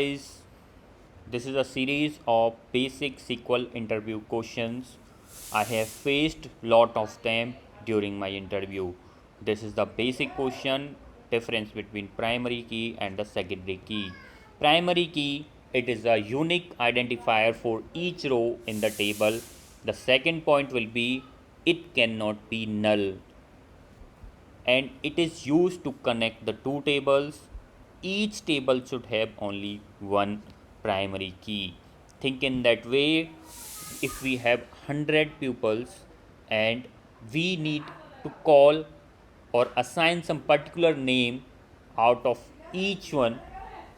Guys, this is a series of basic SQL interview questions. I have faced lot of them during my interview. This is the basic question, difference between primary key and the secondary key. Primary key, it is a unique identifier for each row in the table. The second point will be it cannot be null, and it is used to connect the two tables. Each table should have only one primary key. Think in that way, if we have 100 pupils and we need to call or assign some particular name out of each one,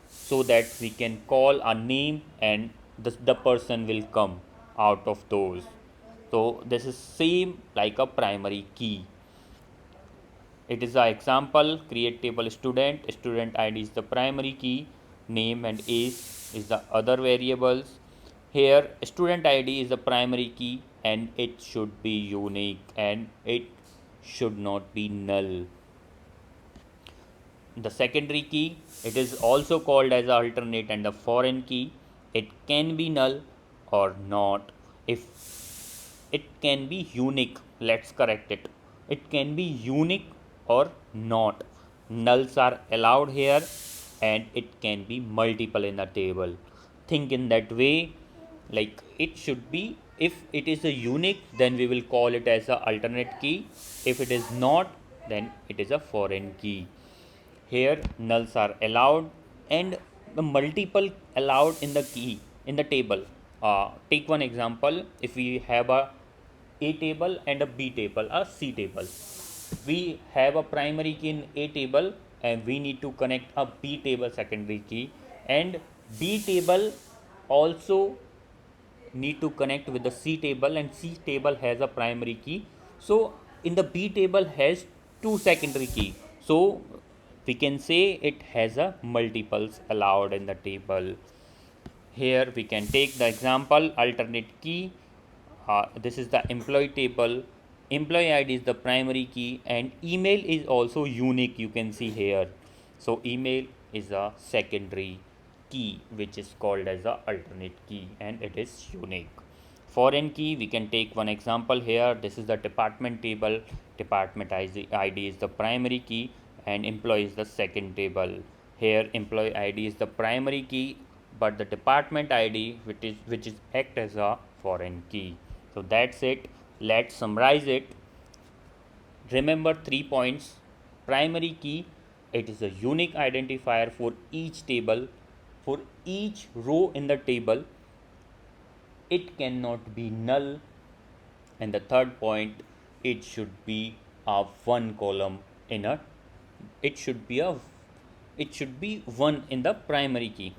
so that we can call a name and the person will come out of those. So this is same like a primary key. It is an example. Create table student id is the primary key, name and age is the other variables. Here student id is the primary key and it should be unique and it should not be null. The secondary key, it is also called as alternate and the foreign key. It can be null or not. If it can be unique, let's correct it. It can be unique or not. Nulls are allowed here and it can be multiple in the table. Think in that way, like it should be. If it is a unique, then we will call it as a alternate key. If it is not, then it is a foreign key. Here nulls are allowed and the multiple allowed in the key in the table. Take one example. If we have a table and a B table, a C table, we have a primary key in A table and we need to connect a B table secondary key, and B table also need to connect with the C table, and C table has a primary key. So in the B table has two secondary key. So we can say it has a multiples allowed in the table. Here we can take the example alternate key. This is the employee table. Employee ID is the primary key and email is also unique, you can see here. So email is a secondary key which is called as the alternate key and it is unique. Foreign key, we can take one example here. This is the department table. Department ID is the primary key and employee is the second table. Here employee ID is the primary key, but the department ID which is act as a foreign key. So that's it. Let's summarize it. Remember 3 points. Primary key, it is a unique identifier for each table, for each row in the table. It cannot be null. And the third point, it should be a one column in a it should be one in the primary key.